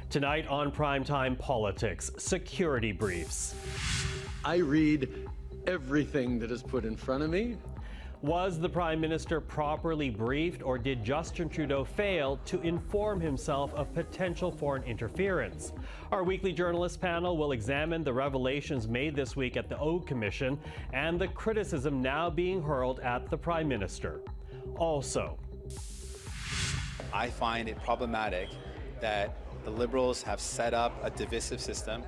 Tonight on Primetime Politics, security briefs. I read everything that is put in front of me. Was the Prime Minister properly briefed, or did Justin Trudeau fail to inform himself of potential foreign interference? Our weekly journalist panel will examine the revelations made this week at the Oak Commission and the criticism now being hurled at the Prime Minister. Also, I find it problematic that the Liberals have set up a divisive system.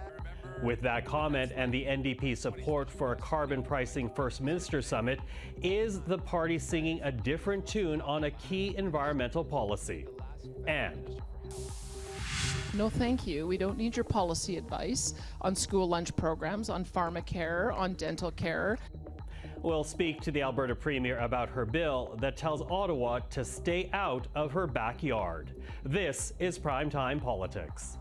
with that comment and the NDP support for a carbon pricing First Minister Summit, is the party singing a different tune on a key environmental policy? And no, thank you. We don't need your policy advice on school lunch programs, on pharmacare, on dental care. we'll speak to the Alberta Premier about her bill that tells Ottawa to stay out of her backyard. This is Primetime Politics.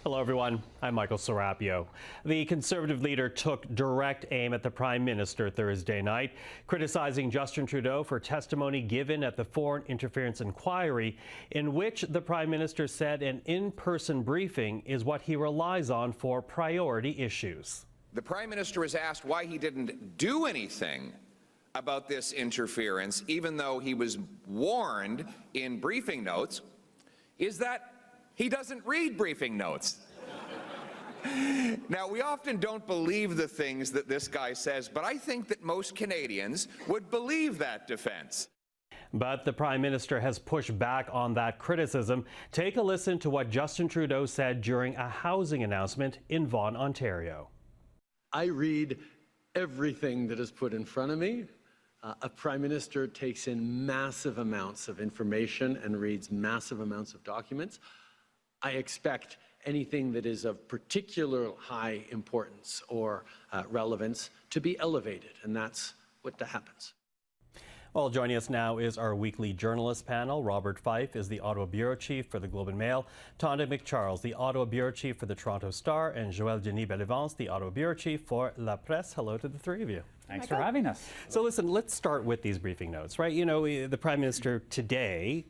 Hello, everyone. I'm Michael Serapio. The Conservative leader took direct aim at the Prime Minister Thursday night, criticizing Justin Trudeau for testimony given at the Foreign Interference Inquiry, in which the Prime Minister said an in-person briefing is what he relies on for priority issues. The Prime Minister was asked why he didn't do anything about this interference, even though he was warned in briefing notes, is that he doesn't read briefing notes. Now, we often don't believe the things that this guy says, but I think that most Canadians would believe that defense. But the Prime Minister has pushed back on that criticism. Take a listen to what Justin Trudeau said during a housing announcement in Vaughan, Ontario. I read everything that is put in front of me. A Prime Minister takes in massive amounts of information and reads massive amounts of documents. I expect anything that is of particular high importance or relevance to be elevated, and that's what happens. Well, joining us now is our weekly journalist panel. Robert Fife is the Ottawa Bureau Chief for the Globe and Mail, Tonda MacCharles, the Ottawa Bureau Chief for the Toronto Star, and Joël-Denis Bellavance, the Ottawa Bureau Chief for La Presse. Hello to the three of you. Thanks for having us. So listen, let's start with these briefing notes, right? You know, the Prime Minister today,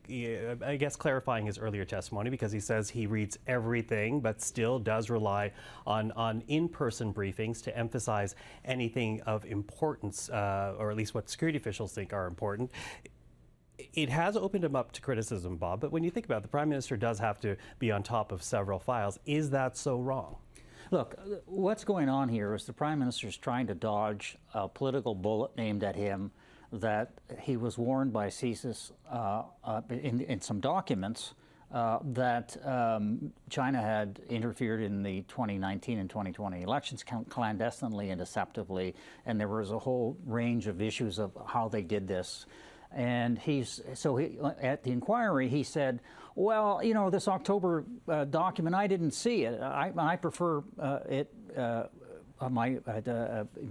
I guess clarifying his earlier testimony, because he says he reads everything but still does rely on in-person briefings to emphasize anything of importance, or at least what security officials think are important. It has opened him up to criticism, Bob, but when you think about it, the Prime Minister does have to be on top of several files. Is that so wrong? Look, what's going on here is the Prime Minister's trying to dodge a political bullet aimed at him that he was warned by CSIS in some documents that China had interfered in the 2019 and 2020 elections clandestinely and deceptively, and there was a whole range of issues of how they did this. And at the inquiry, he said, well, you know, this October document, I didn't see it. I prefer my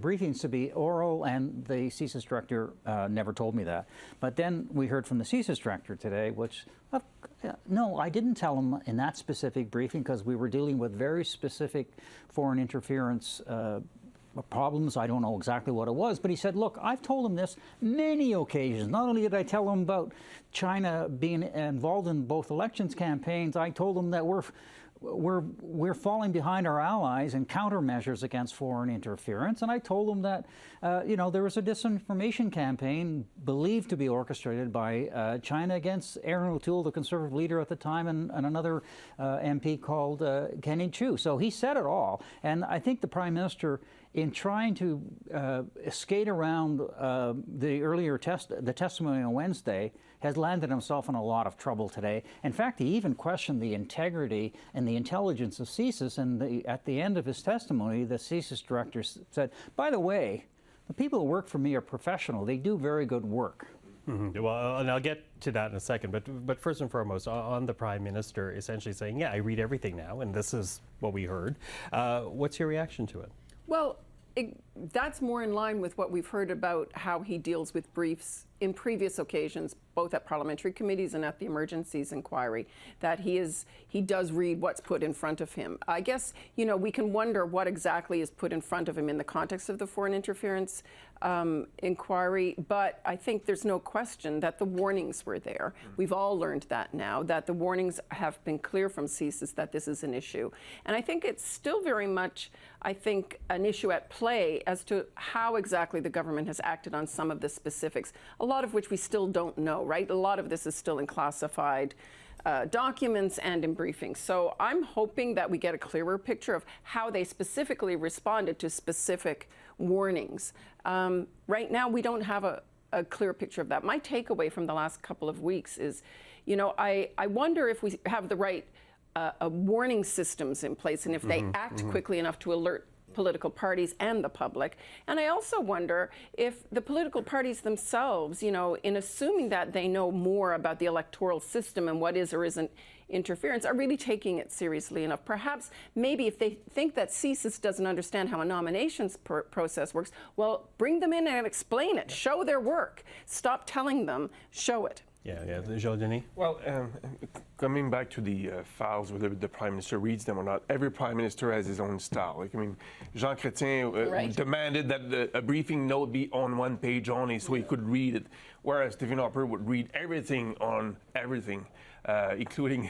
briefings to be oral, and the CSIS director never told me that. But then we heard from the CSIS director today, which, no, I didn't tell him in that specific briefing because we were dealing with very specific foreign interference problems. I don't know exactly what it was, but he said, look, I've told him this many occasions. Not only did I tell him about China being involved in both elections campaigns, I told him that we're falling behind our allies in countermeasures against foreign interference. And I told him that, you know, there was a disinformation campaign believed to be orchestrated by China against Aaron O'Toole, the Conservative leader at the time, and another MP called Kenny Chu. So he said it all. And I think the Prime Minister, in trying to skate around the testimony on Wednesday, has landed himself in a lot of trouble today. In fact, he even questioned the integrity and the intelligence of CSIS, and at the end of his testimony, the CSIS director said, by the way, the people who work for me are professional. They do very good work. Mm-hmm. Well, and I'll get to that in a second, but first and foremost, on the Prime Minister essentially saying, yeah, I read everything now, and this is what we heard. What's your reaction to it? Well, that's more in line with what we've heard about how he deals with briefs in previous occasions, both at parliamentary committees and at the emergencies inquiry, that he does read what's put in front of him. I guess, you know, we can wonder what exactly is put in front of him in the context of the foreign interference inquiry, but I think there's no question that the warnings were there. We've all learned that now, that the warnings have been clear from CSIS that this is an issue. And I think it's still very much, I think, an issue at play as to how exactly the government has acted on some of the specifics, a lot of which we still don't know, right? A lot of this is still in classified documents and in briefings. So I'm hoping that we get a clearer picture of how they specifically responded to specific warnings. Right now, we don't have a clear picture of that. My takeaway from the last couple of weeks is, you know, I wonder if we have the right warning systems in place and if they act quickly enough to alert political parties and the public. And I also wonder if the political parties themselves, you know, in assuming that they know more about the electoral system and what is or isn't interference, are really taking it seriously enough. Perhaps, maybe if they think that CSIS doesn't understand how a nominations process works, well, bring them in and explain it. Show their work. Stop telling them, show it. Yeah, Joël-Denis? Well, coming back to the files, whether the Prime Minister reads them or not, every Prime Minister has his own style. Like, I mean, Jean Chrétien demanded that a briefing note be on one page only so he could read it, whereas Stephen Harper would read everything on everything. Including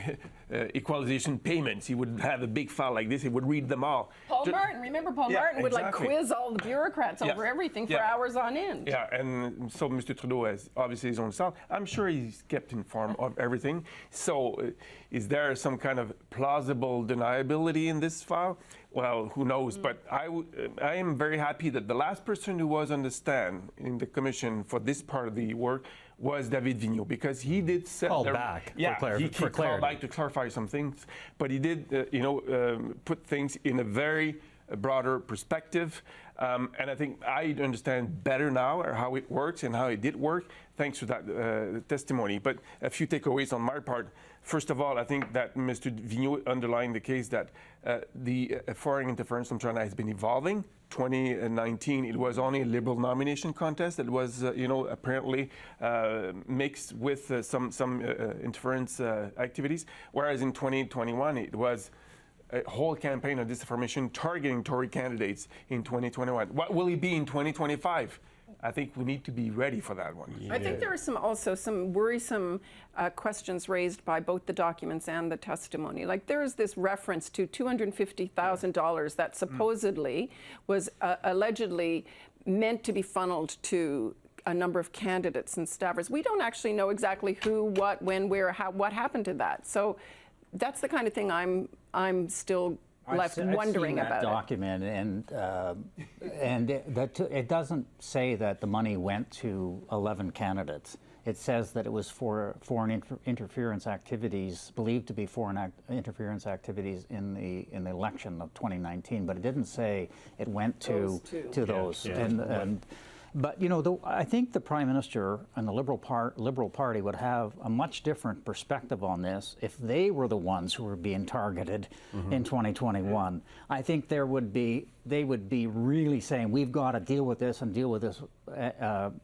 equalization payments. He would have a big file like this. He would read them all. Paul Martin, remember Paul Martin would like quiz all the bureaucrats over everything for hours on end. Yeah, and so Mr. Trudeau has obviously his own style. I'm sure he's kept informed of everything. So is there some kind of plausible deniability in this file? Well, who knows? But I am very happy that the last person who was on the stand in the commission for this part of the work was David Vigneault, because he did call back he called back to clarify some things, but he did put things in a very broader perspective, and I think I understand better now how it works and how it did work thanks to that testimony. But a few takeaways on my part. First of all, I think that Mr. Vigneault underlined the case that the foreign interference from China has been evolving. 2019, it was only a Liberal nomination contest that was, apparently mixed with some interference activities, whereas in 2021, it was a whole campaign of disinformation targeting Tory candidates in 2021. What will it be in 2025? I think we need to be ready for that one. I think there are also some worrisome questions raised by both the documents and the testimony. Like, there is this reference to $250,000 that supposedly was allegedly meant to be funneled to a number of candidates and staffers. We don't actually know exactly who, what, when, where, how, what happened to that. So that's the kind of thing I'm still left wondering about. I've seen that document, and it doesn't say that the money went to 11 candidates. It says that it was for foreign interference activities, believed to be foreign interference activities in the election of 2019, but it didn't say it went to those. But I think the Prime Minister and the Liberal Party would have a much different perspective on this if they were the ones who were being targeted in 2021. I think they would be really saying, we've got to deal with this and deal with this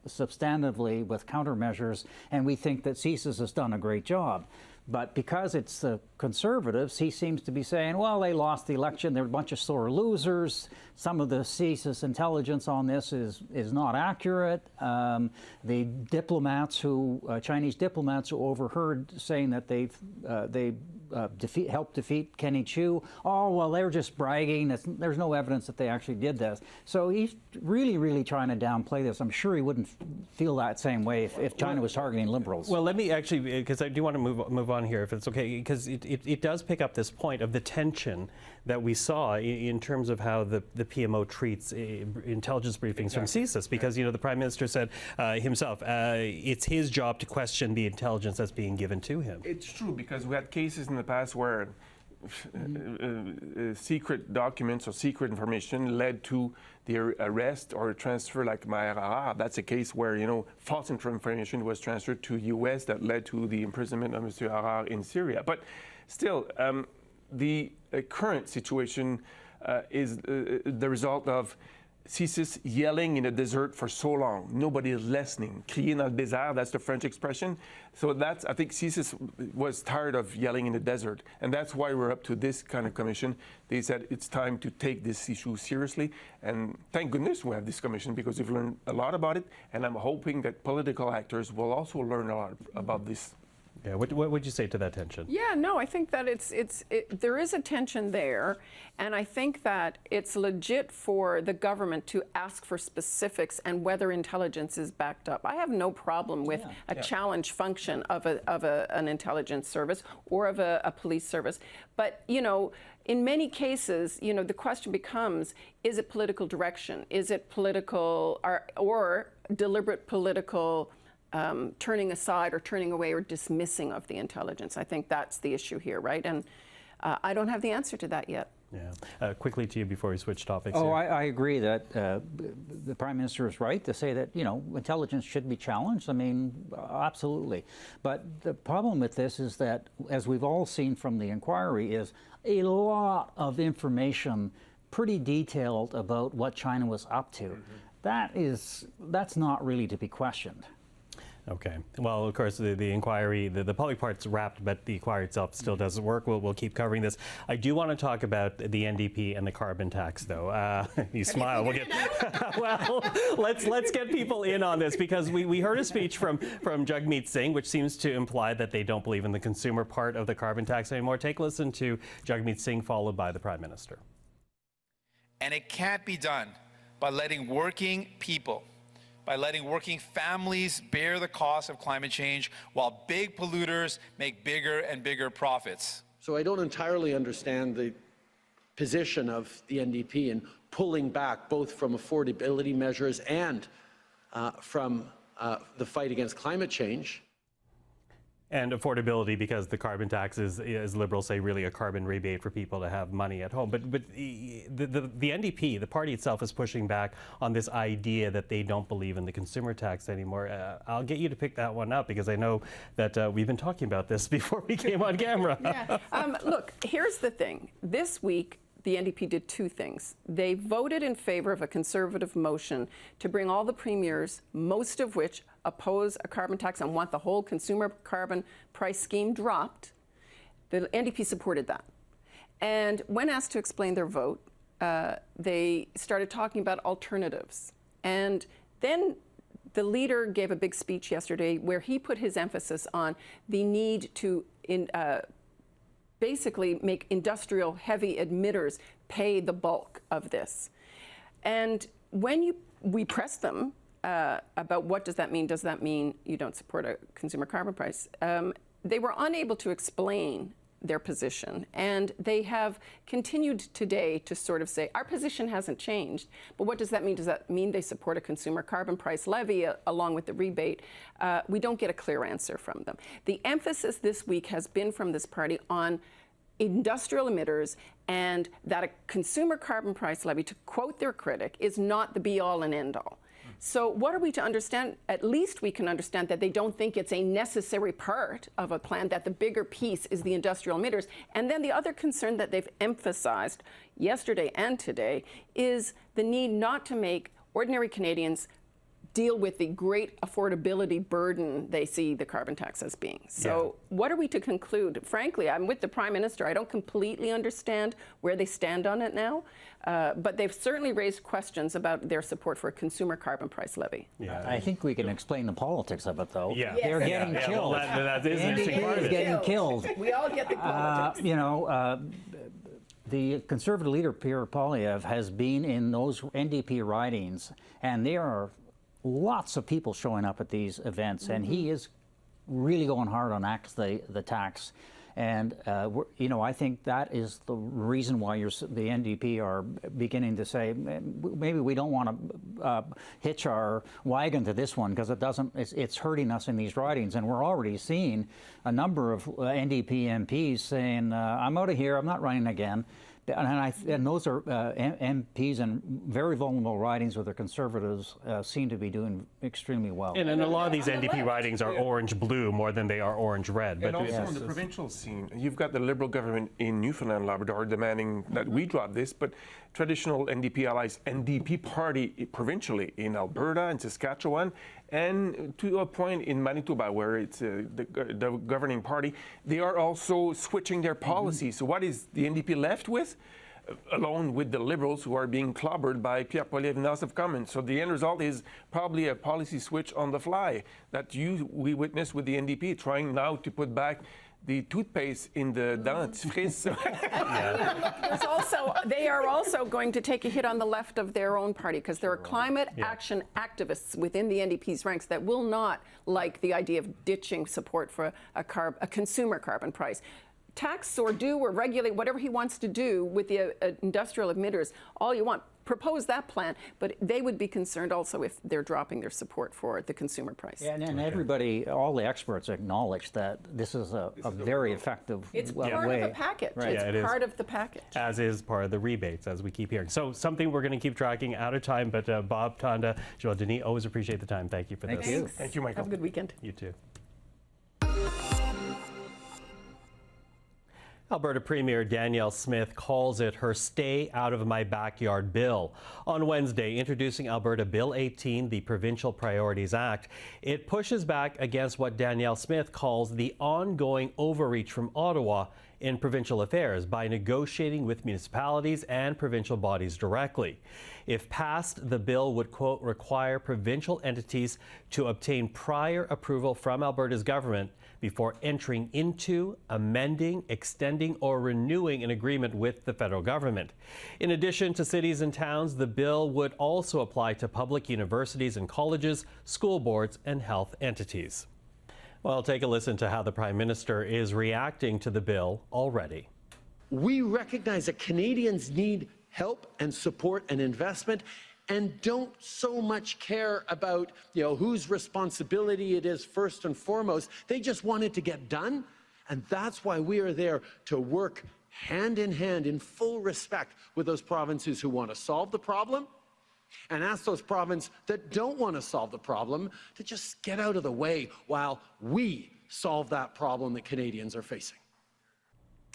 substantively with countermeasures, and we think that CSIS has done a great job. But because it's the Conservatives, he seems to be saying, well, they lost the election. They're a bunch of sore losers. Some of the CSIS intelligence on this is not accurate. The diplomats Chinese diplomats who overheard saying that they helped defeat Kenny Chiu, oh, well, they're just bragging. There's no evidence that they actually did this. So he's really, really trying to downplay this. I'm sure he wouldn't feel that same way if China was targeting Liberals. Well, let me actually, because I do want to move on here, if it's okay, because it does pick up this point of the tension that we saw in terms of how the PMO treats intelligence briefings from CSIS, because the Prime Minister said himself, it's his job to question the intelligence that's being given to him. It's true, because we had cases in the past where secret documents or secret information led to their arrest or transfer, like Maher Arar. That's a case where false information was transferred to U.S. that led to the imprisonment of Mr. Arar in Syria. But still, the current situation is the result of CSIS yelling in the desert for so long. Nobody is listening. Crier dans le désert, that's the French expression. So that's, I think CSIS was tired of yelling in the desert. And that's why we're up to this kind of commission. They said it's time to take this issue seriously. And thank goodness we have this commission because we've learned a lot about it. And I'm hoping that political actors will also learn a lot about this. Yeah, what would you say to that tension? Yeah, no, I think that there is a tension there, and I think that it's legit for the government to ask for specifics and whether intelligence is backed up. I have no problem with a challenge function of an intelligence service or of a police service, but you know, in many cases, you know, the question becomes: is it political direction? Is it political or deliberate political? Turning aside or turning away or dismissing of the intelligence. I think that's the issue here, right? And I don't have the answer to that yet. Yeah. Quickly to you before we switch topics. Oh, I agree that the Prime Minister is right to say that, you know, intelligence should be challenged. I mean, absolutely. But the problem with this is that, as we've all seen from the inquiry, is a lot of information, pretty detailed about what China was up to. That's not really to be questioned. Okay. Well, of course, the inquiry, the public part's wrapped, but the inquiry itself still doesn't work. We'll keep covering this. I do want to talk about the NDP and the carbon tax, though. You smile. We'll get. Well, let's get people in on this, because we heard a speech from Jagmeet Singh, which seems to imply that they don't believe in the consumer part of the carbon tax anymore. Take a listen to Jagmeet Singh, followed by the Prime Minister. And it can't be done by letting working people, by letting working families bear the cost of climate change while big polluters make bigger and bigger profits. So I don't entirely understand the position of the NDP in pulling back both from affordability measures and from the fight against climate change. And affordability, because the carbon tax is, as Liberals say, really a carbon rebate for people to have money at home. But the NDP, the party itself, is pushing back on this idea that they don't believe in the consumer tax anymore. I'll get you to pick that one up, because I know that we've been talking about this before we came on camera. Yeah. Look, here's the thing. This week, the NDP did two things. They voted in favor of a Conservative motion to bring all the premiers, most of which oppose a carbon tax and want the whole consumer carbon price scheme dropped. The NDP supported that. And when asked to explain their vote, they started talking about alternatives. And then the leader gave a big speech yesterday where he put his emphasis on the need to basically make industrial heavy emitters pay the bulk of this. And when we pressed them about what does that mean you don't support a consumer carbon price, they were unable to explain their position. And they have continued today to sort of say, our position hasn't changed, but what does that mean? Does that mean they support a consumer carbon price levy along with the rebate? We don't get a clear answer from them. The emphasis this week has been from this party on industrial emitters, and that a consumer carbon price levy, to quote their critic, is not the be-all and end-all. So what are we to understand? At least we can understand that they don't think it's a necessary part of a plan, that the bigger piece is the industrial emitters. And then the other concern that they've emphasized yesterday and today is the need not to make ordinary Canadians deal with the great affordability burden they see the carbon tax as being. So what are we to conclude? Frankly, I'm with the Prime Minister. I don't completely understand where they stand on it now, but they've certainly raised questions about their support for a consumer carbon price levy. Yeah, I think we can explain the politics of it, though. Yeah. They're getting killed. Well, that is an interesting part of it. Getting killed. We all get the politics. You know, the Conservative leader, Pierre Poilievre, has been in those NDP ridings, and there are lots of people showing up at these events, and he is really going hard on the tax. And, you know, I think that is the reason why the NDP are beginning to say, maybe we don't want to hitch our wagon to this one, because it's hurting us in these ridings. And we're already seeing a number of NDP MPs saying, I'm out of here, I'm not running again, And those are MPs in very vulnerable ridings where the Conservatives seem to be doing extremely well. And a lot of these NDP ridings are orange-blue more than they are orange-red. And also on the provincial scene, you've got the Liberal government in Newfoundland and Labrador demanding that we drop this, but traditional NDP allies, NDP party provincially in Alberta and Saskatchewan, and to a point in Manitoba where it's the governing party, they are also switching their policy. So what is the NDP left with? Alone with the Liberals who are being clobbered by Pierre Poilievre in the House of Commons. So the end result is probably a policy switch on the fly that we witnessed with the NDP trying now to put back the toothpaste in the dentifrice. They are also going to take a hit on the left of their own party because there are climate action activists within the NDP's ranks that will not like the idea of ditching support for a consumer carbon price. Tax or do or regulate whatever he wants to do with the industrial emitters, all you want. Propose that plan, but they would be concerned also if they're dropping their support for the consumer price. Yeah, and everybody, all the experts acknowledge that this is a very effective way. It's part of the package. Right. It's part of the package. As is part of the rebates, as we keep hearing. So something we're going to keep tracking out of time, but Bob, Tonda, Joël-Denis, always appreciate the time. Thank you for this. Thank you. Thank you, Michael. Have a good weekend. You too. Alberta Premier Danielle Smith calls it her Stay Out of My Backyard bill. On Wednesday, introducing Alberta Bill 18, the Provincial Priorities Act, it pushes back against what Danielle Smith calls the ongoing overreach from Ottawa in provincial affairs by negotiating with municipalities and provincial bodies directly. If passed, the bill would, quote, require provincial entities to obtain prior approval from Alberta's government before entering into, amending, extending, or renewing an agreement with the federal government. In addition to cities and towns, the bill would also apply to public universities and colleges, school boards, and health entities. Well, take a listen to how the Prime Minister is reacting to the bill already. We recognize that Canadians need help and support and investment, and don't so much care about, whose responsibility it is first and foremost. They just want it to get done, and that's why we are there to work hand in hand in full respect with those provinces who want to solve the problem, and ask those provinces that don't want to solve the problem to just get out of the way while we solve that problem that Canadians are facing.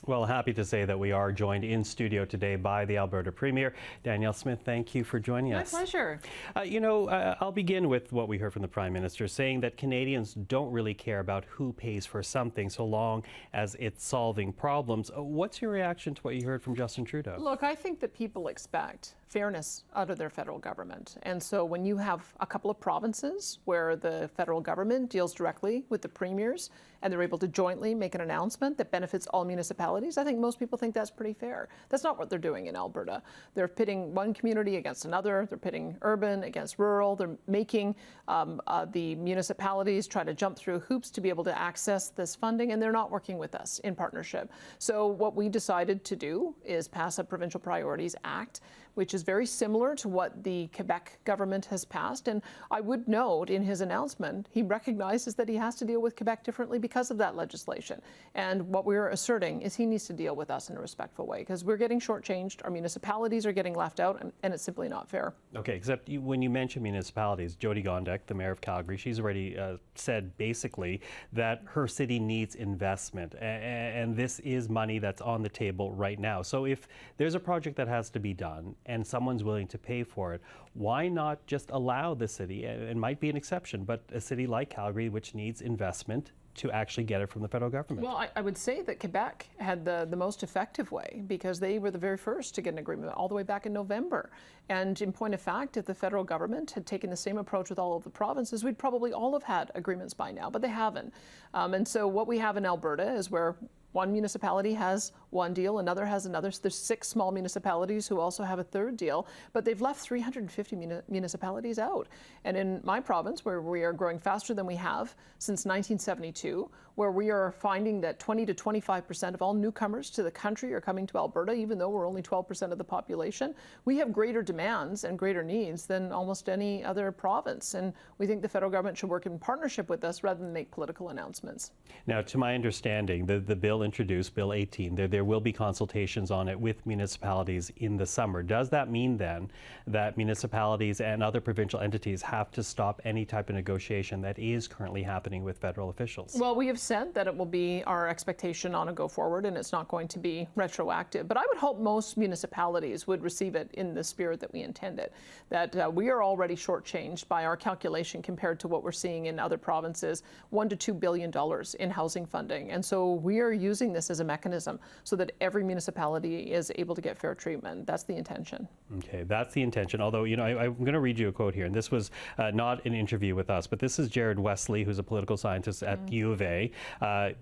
Well, happy to say that we are joined in studio today by the Alberta Premier. Danielle Smith, thank you for joining us. My pleasure. I'll begin with what we heard from the Prime Minister, saying that Canadians don't really care about who pays for something so long as it's solving problems. What's your reaction to what you heard from Justin Trudeau? Look, I think that people expect fairness out of their federal government. And so when you have a couple of provinces where the federal government deals directly with the premiers and they're able to jointly make an announcement that benefits all municipalities, I think most people think that's pretty fair. That's not what they're doing in Alberta. They're pitting one community against another. They're pitting urban against rural. They're making the municipalities try to jump through hoops to be able to access this funding, and they're not working with us in partnership. So what we decided to do is pass a Provincial Priorities Act, which is very similar to what the Quebec government has passed. And I would note in his announcement, he recognizes that he has to deal with Quebec differently because of that legislation. And what we're asserting is he needs to deal with us in a respectful way because we're getting shortchanged, our municipalities are getting left out, and it's simply not fair. Okay, except when you mention municipalities, Jody Gondek, the mayor of Calgary, she's already said basically that her city needs investment. And this is money that's on the table right now. So if there's a project that has to be done, and someone's willing to pay for it, why not just allow the city, it might be an exception, but a city like Calgary, which needs investment, to actually get it from the federal government? Well, I would say that Quebec had the most effective way because they were the very first to get an agreement all the way back in November. And in point of fact, if the federal government had taken the same approach with all of the provinces, we'd probably all have had agreements by now, but they haven't. And so what we have in Alberta is where one municipality has one deal, another has another. So there's 6 small municipalities who also have a third deal, but they've left 350 municipalities out. And in my province, where we are growing faster than we have since 1972, where we are finding that 20 to 25% of all newcomers to the country are coming to Alberta, even though we're only 12% of the population, we have greater demands and greater needs than almost any other province. And we think the federal government should work in partnership with us rather than make political announcements. Now, to my understanding, the bill introduce, Bill 18. There will be consultations on it with municipalities in the summer. Does that mean then that municipalities and other provincial entities have to stop any type of negotiation that is currently happening with federal officials? Well, we have said that it will be our expectation on a go forward, and it's not going to be retroactive. But I would hope most municipalities would receive it in the spirit that we intended, that we are already shortchanged by our calculation compared to what we're seeing in other provinces, $1 to $2 billion in housing funding. And so we are using this as a mechanism so that every municipality is able to get fair treatment. That's the intention. Okay, that's the intention. Although, you know, I'm going to read you a quote here, and this was not an interview with us, but this is Jared Wesley, who's a political scientist at U of A.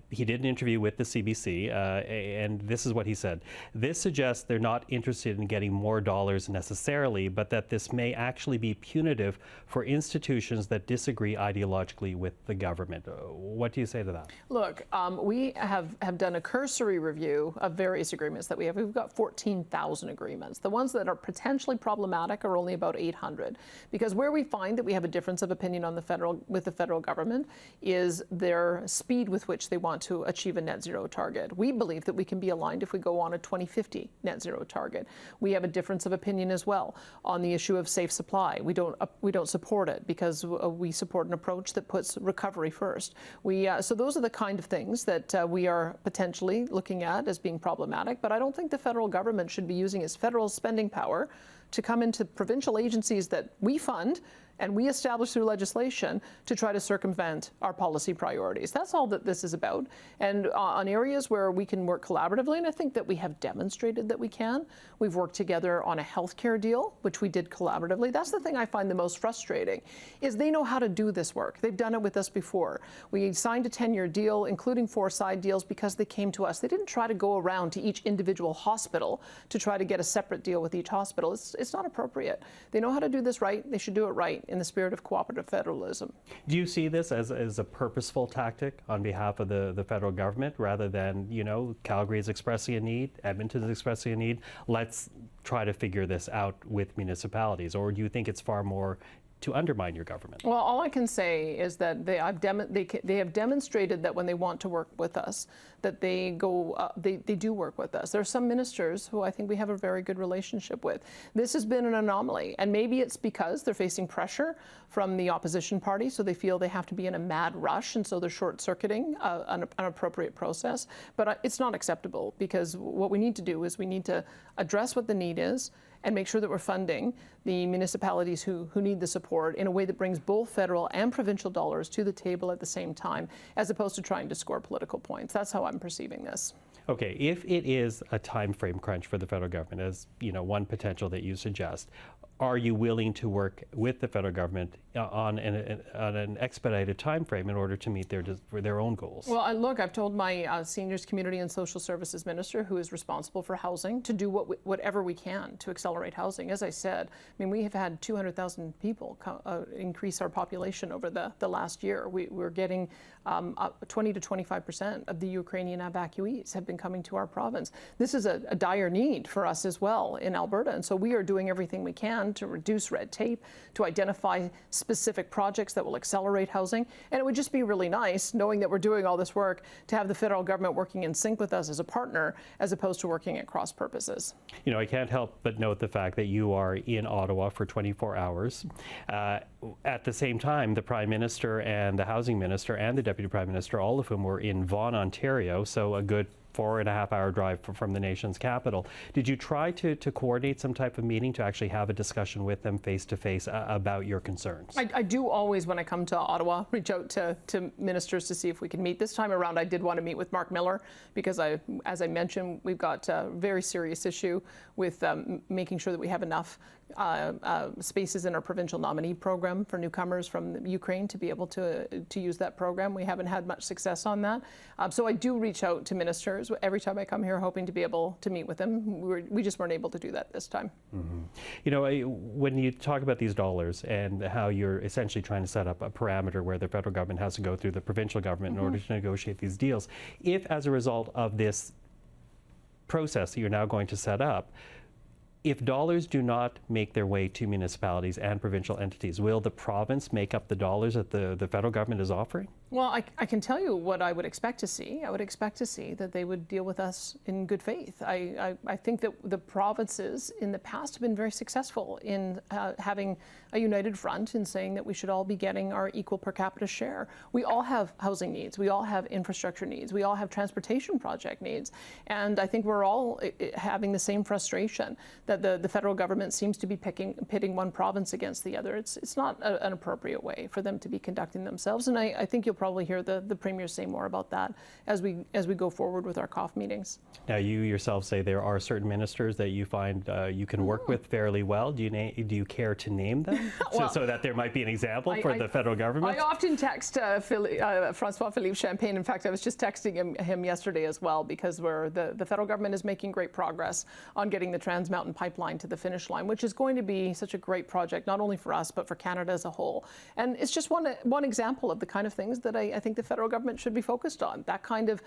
He did an interview with the CBC, and this is what he said. This suggests they're not interested in getting more dollars necessarily, but that this may actually be punitive for institutions that disagree ideologically with the government. What do you say to that? Look, we have done a cursory review of various agreements that we have. We've got 14,000 agreements. The ones that are potentially problematic are only about 800, because where we find that we have a difference of opinion on the federal government is their speed with which they want to achieve a net zero target. We believe that we can be aligned if we go on a 2050 net zero target. We have a difference of opinion as well on the issue of safe supply. We don't support it because we support an approach that puts recovery first. So those are the kind of things that we are potentially looking at as being problematic, but I don't think the federal government should be using its federal spending power to come into provincial agencies that we fund and we establish through legislation to try to circumvent our policy priorities. That's all that this is about. And on areas where we can work collaboratively, and I think that we have demonstrated that we can. We've worked together on a healthcare deal, which we did collaboratively. That's the thing I find the most frustrating, is they know how to do this work. They've done it with us before. We signed a 10-year deal, including 4 side deals, because they came to us. They didn't try to go around to each individual hospital to try to get a separate deal with each hospital. It's not appropriate. They know how to do this right. They should do it right in the spirit of cooperative federalism. Do you see this as a purposeful tactic on behalf of the federal government, rather than, you know, Calgary is expressing a need, Edmonton is expressing a need, let's try to figure this out with municipalities? Or do you think it's far more to undermine your government? Well, all I can say is that they have demonstrated that when they want to work with us, that they do work with us. There are some ministers who I think we have a very good relationship with. This has been an anomaly, and maybe it's because they're facing pressure from the opposition party, so they feel they have to be in a mad rush, and so they're short-circuiting an appropriate process. But it's not acceptable, because what we need to do is we need to address what the need is and make sure that we're funding the municipalities who need the support in a way that brings both federal and provincial dollars to the table at the same time, as opposed to trying to score political points. That's how I'm perceiving this. Okay, if it is a time frame crunch for the federal government, as you know, one potential that you suggest, are you willing to work with the federal government on an expedited time frame in order to meet their own goals? Well, look, I've told my Seniors, Community and Social Services Minister, who is responsible for housing, to do whatever we can to accelerate housing. As I said, I mean, we have had 200,000 people increase our population over the last year. We're getting 20 to 25% of the Ukrainian evacuees have been coming to our province. This is a dire need for us as well in Alberta, and so we are doing everything we can to reduce red tape, to identify specific projects that will accelerate housing. And it would just be really nice, knowing that we're doing all this work, to have the federal government working in sync with us as a partner, as opposed to working at cross purposes. You know, I can't help but note the fact that you are in Ottawa for 24 hours. At the same time, the Prime Minister and the Housing Minister and the Deputy Prime Minister, all of whom were in Vaughan, Ontario, so a good 4.5-hour drive from the nation's capital. Did you try to coordinate some type of meeting to actually have a discussion with them face-to-face about your concerns? I do always, when I come to Ottawa, reach out to ministers to see if we can meet. This time around, I did want to meet with Mark Miller because, as I mentioned, we've got a very serious issue with making sure that we have enough spaces in our provincial nominee program for newcomers from Ukraine to be able to use that program. We haven't had much success on that. So I do reach out to ministers every time I come here, hoping to be able to meet with them. We just weren't able to do that this time. Mm-hmm. You know, when you talk about these dollars and how you're essentially trying to set up a parameter where the federal government has to go through the provincial government in order to negotiate these deals, if as a result of this process that you're now going to set up, if dollars do not make their way to municipalities and provincial entities, will the province make up the dollars that the federal government is offering? Well, I can tell you what I would expect to see. I would expect to see that they would deal with us in good faith. I think that the provinces in the past have been very successful in having a united front in saying that we should all be getting our equal per capita share. We all have housing needs. We all have infrastructure needs. We all have transportation project needs. And I think we're all having the same frustration that the federal government seems to be pitting one province against the other. It's not an appropriate way for them to be conducting themselves. And I think you'll probably hear the Premier say more about that as we go forward with our COF meetings. Now, you yourself say there are certain ministers that you find you can work with fairly well. Do you care to name them Well, so that there might be an example for the federal government? I often text Francois-Philippe Champagne. In fact, I was just texting him yesterday as well, because the federal government is making great progress on getting the Trans Mountain Pipeline to the finish line, which is going to be such a great project, not only for us, but for Canada as a whole. And it's just one example of the kind of things that I think the federal government should be focused on, that kind of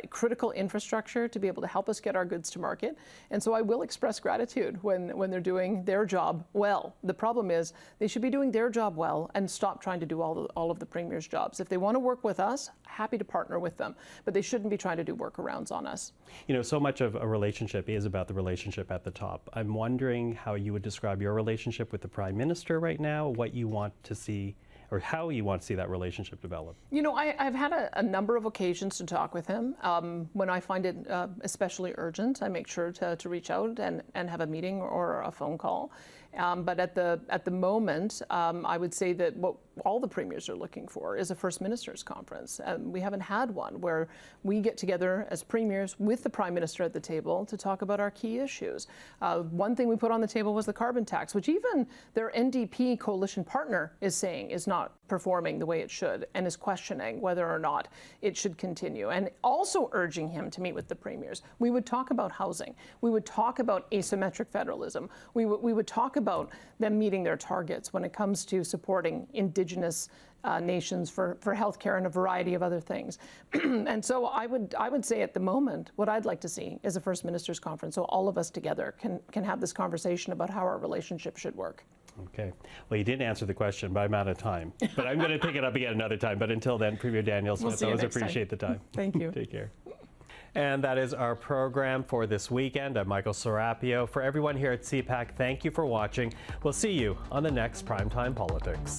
critical infrastructure to be able to help us get our goods to market. And so I will express gratitude when they're doing their job well. The problem is they should be doing their job well and stop trying to do all of the Premier's jobs. If they want to work with us, happy to partner with them, but they shouldn't be trying to do workarounds on us. You know, so much of a relationship is about the relationship at the top. I'm wondering how you would describe your relationship with the Prime Minister right now, what you want to see, or how you want to see that relationship develop. You know, I've had a number of occasions to talk with him. When I find it especially urgent, I make sure to reach out and have a meeting or a phone call. But at the moment, I would say that what all the premiers are looking for is a First Ministers Conference. We haven't had one where we get together as premiers with the Prime Minister at the table to talk about our key issues. One thing we put on the table was the carbon tax, which even their NDP coalition partner is saying is not performing the way it should, and is questioning whether or not it should continue, and also urging him to meet with the premiers. We would talk about housing. We would talk about asymmetric federalism. We would talk about them meeting their targets when it comes to supporting Indigenous nations for healthcare and a variety of other things. And so I would say at the moment, what I'd like to see is a First Ministers Conference, so all of us together can have this conversation about how our relationship should work. Okay. Well, you didn't answer the question, but I'm out of time. But I'm going to pick it up again another time. But until then, Premier Danielle Smith, I always appreciate the time. Thank you. Take care. And that is our program for this weekend. I'm Michael Serapio. For everyone here at CPAC, thank you for watching. We'll see you on the next Primetime Politics.